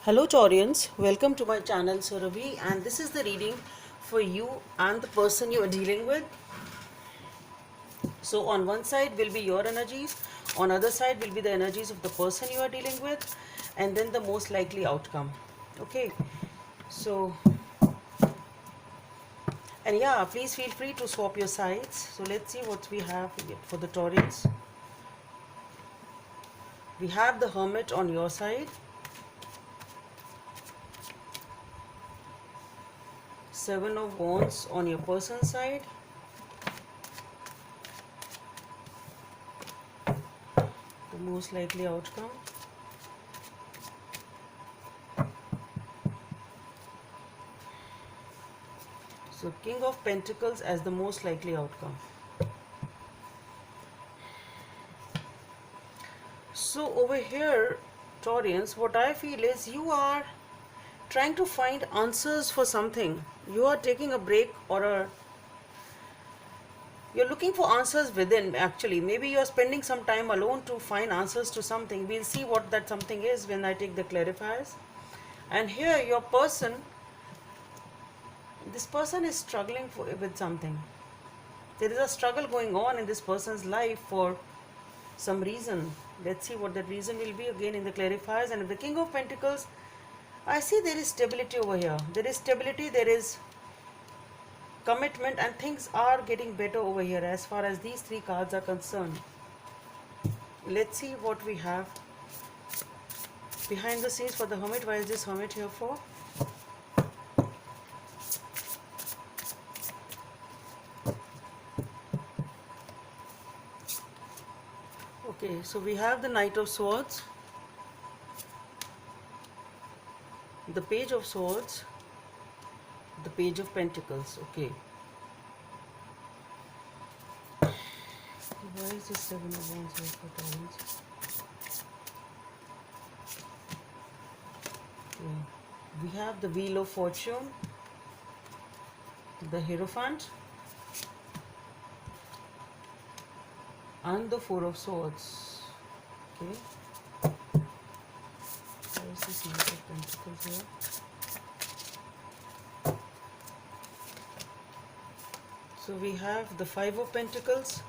Hello Taurians, welcome to my channel Surabhi, and this is the reading for you and the person you are dealing with. So on one side will be your energies, on other side will be the energies of the person you are dealing with, and then the most likely outcome. Okay, so and yeah, please feel free to swap your sides. So let's see what we have for the Taurians. We have the Hermit on your side, Seven of Wands on your person's side, the most likely outcome. So King of Pentacles as the most likely outcome. So over here, Taurians, what I feel is you are trying to find answers for something. You are taking a break you're looking for answers within actually. Maybe you're spending some time alone to find answers to something. We'll see what that something is when I take the clarifiers. And here this person is struggling with something. There is a struggle going on in this person's life for some reason. Let's see what that reason will be again in the clarifiers. And the King of Pentacles, I see there is stability over here. There is stability, there is commitment, and things are getting better over here as far as these three cards are concerned. Let's see what we have behind the scenes for the Hermit. Why is this Hermit here for? Okay, so we have the Knight of Swords, the Page of Swords, the Page of Pentacles. Okay. Why is this Seven of Wands here for Taurus? Okay. We have the Wheel of Fortune, the Hierophant, and the Four of Swords. Okay. Why is this Knight of Pentacles here? So we have the Five of Pentacles,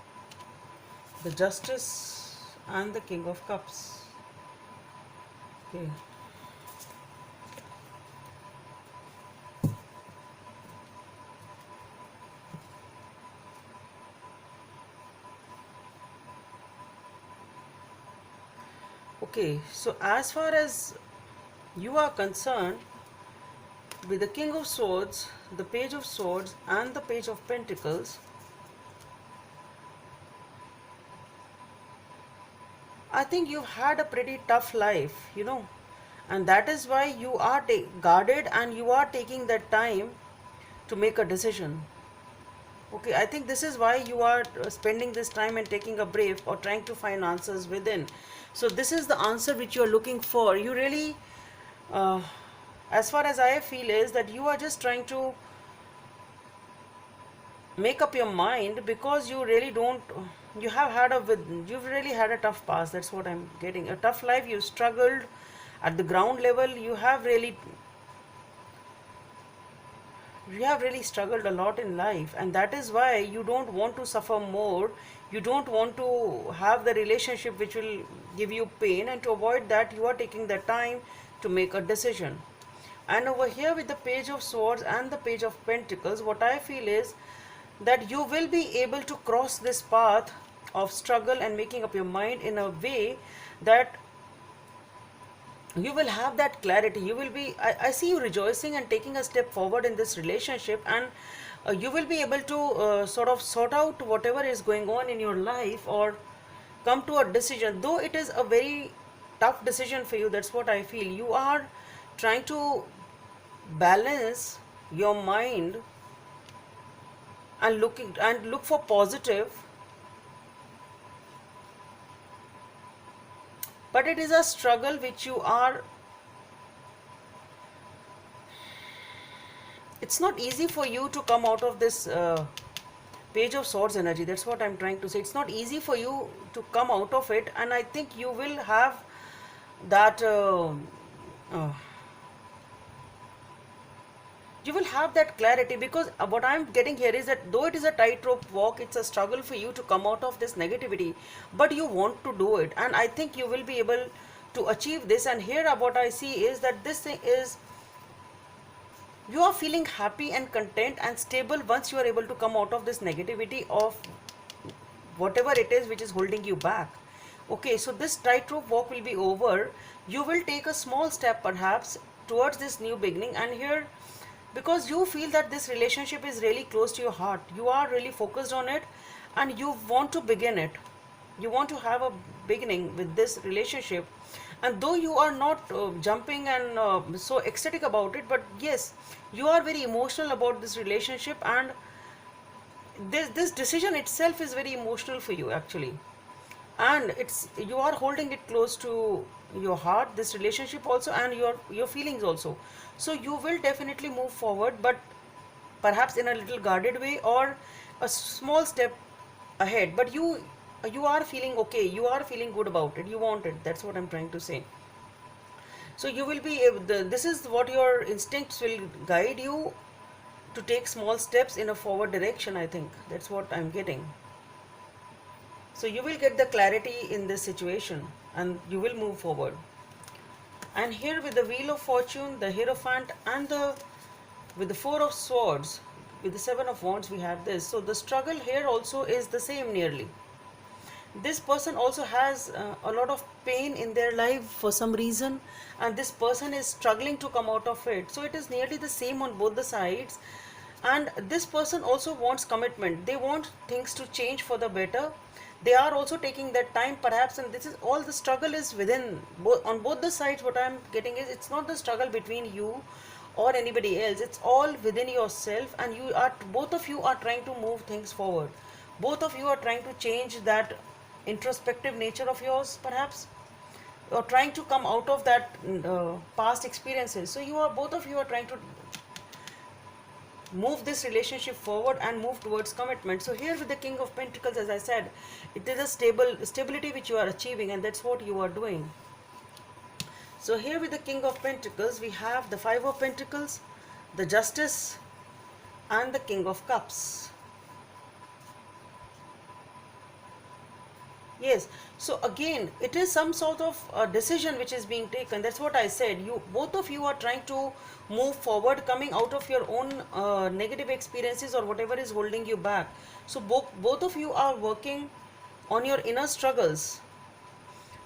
the Justice, and the King of Cups. Okay. Okay, so as far as you are concerned, with the King of Swords, the Page of Swords, and the Page of Pentacles, I think you've had a pretty tough life, and that is why you are guarded and you are taking that time to make a decision. Okay, I think this is why you are spending this time and taking a break or trying to find answers within. So this is the answer which you are looking for. You really, as far as I feel, is that you are just trying to make up your mind because you really don't. You've really had a tough past. That's what I'm getting. A tough life. You struggled at the ground level. You have really struggled a lot in life, and that is why you don't want to suffer more. You don't want to have the relationship which will give you pain, and to avoid that you are taking the time to make a decision. And over here with the Page of Swords and the Page of Pentacles, what I feel is that you will be able to cross this path of struggle and making up your mind in a way that you will have that clarity. You will be, I see you rejoicing and taking a step forward in this relationship, and you will be able to sort of sort out whatever is going on in your life or come to a decision, though it is a very tough decision for you. That's what I feel. You are trying to balance your mind and look for positive, but it is a struggle which you are, it's not easy for you to come out of this Page of Swords energy. That's what I'm trying to say. It's not easy for you to come out of it, and I think you will have that you will have that clarity, because what I'm getting here is that though it is a tightrope walk, it's a struggle for you to come out of this negativity, but you want to do it, and I think you will be able to achieve this. And here what I see is that this thing is, you are feeling happy and content and stable once you are able to come out of this negativity of whatever it is which is holding you back. Okay, so this tightrope walk will be over. You will take a small step perhaps towards this new beginning, and here, because you feel that this relationship is really close to your heart, you are really focused on it, and you want to begin it. You want to have a beginning with this relationship, and though you are not jumping and so ecstatic about it, but yes, you are very emotional about this relationship, and this decision itself is very emotional for you actually, and it's, you are holding it close to your heart, this relationship also, and your feelings also. So you will definitely move forward, but perhaps in a little guarded way, or a small step ahead, but you are feeling okay, you are feeling good about it, you want it, that's what I'm trying to say. So you will be this is what your instincts will guide you to take small steps in a forward direction, I think that's what I'm getting. So you will get the clarity in this situation, and you will move forward. And here with the Wheel of Fortune, the Hierophant, and the with the Four of Swords, with the Seven of Wands, we have this. So the struggle here also is the same nearly. This person also has a lot of pain in their life for some reason, and this person is struggling to come out of it. So it is nearly the same on both the sides. And this person also wants commitment, they want things to change for the better. They are also taking that time perhaps, and this is all, the struggle is within on both the sides. What I'm getting is, it's not the struggle between you or anybody else, it's all within yourself, and you are, both of you are trying to move things forward. Both of you are trying to change that introspective nature of yours perhaps, or trying to come out of that past experiences. So you are, both of you are trying to move this relationship forward and move towards commitment. So here with the King of Pentacles, as I said, it is a stability which you are achieving, and that's what you are doing. So here with the King of Pentacles, we have the Five of Pentacles, the Justice, and the King of Cups. Yes, so again, it is some sort of a decision which is being taken. That's what I said. You, both of you are trying to move forward, coming out of your own negative experiences or whatever is holding you back. So both of you are working on your inner struggles.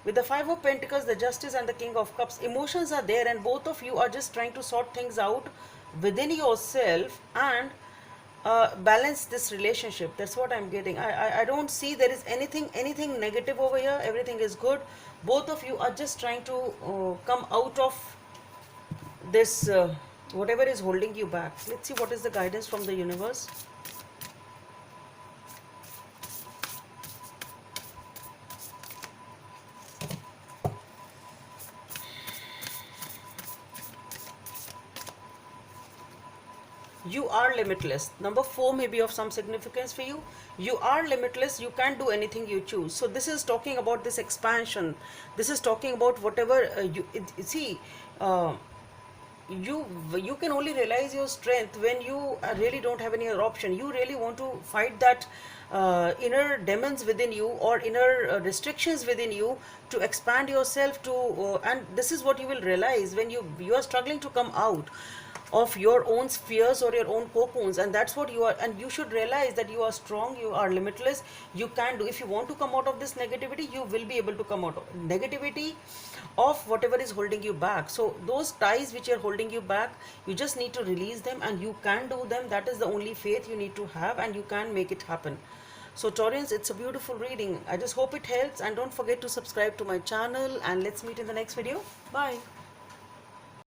With the Five of Pentacles, the Justice, and the King of Cups, emotions are there, and both of you are just trying to sort things out within yourself and balance this relationship. That's what I'm getting. I don't see there is anything negative over here. Everything is good. Both of you are just trying to come out of this whatever is holding you back. Let's see what is the guidance from the universe. You are limitless. Number 4 may be of some significance for you. You are limitless. You can do anything you choose. So this is talking about this expansion. This is talking about whatever see. You can only realize your strength when you really don't have any other option. You really want to fight that inner demons within you, or inner restrictions within you, to expand yourself to and this is what you will realize when you are struggling to come out of your own spheres or your own cocoons, and that's what you are. And you should realize that you are strong, you are limitless, you can do. If you want to come out of this negativity, you will be able to come out of negativity of whatever is holding you back. So those ties which are holding you back, you just need to release them, and you can do them. That is the only faith you need to have, and you can make it happen. So Taurians, it's a beautiful reading. I just hope it helps, and don't forget to subscribe to my channel, and let's meet in the next video. Bye.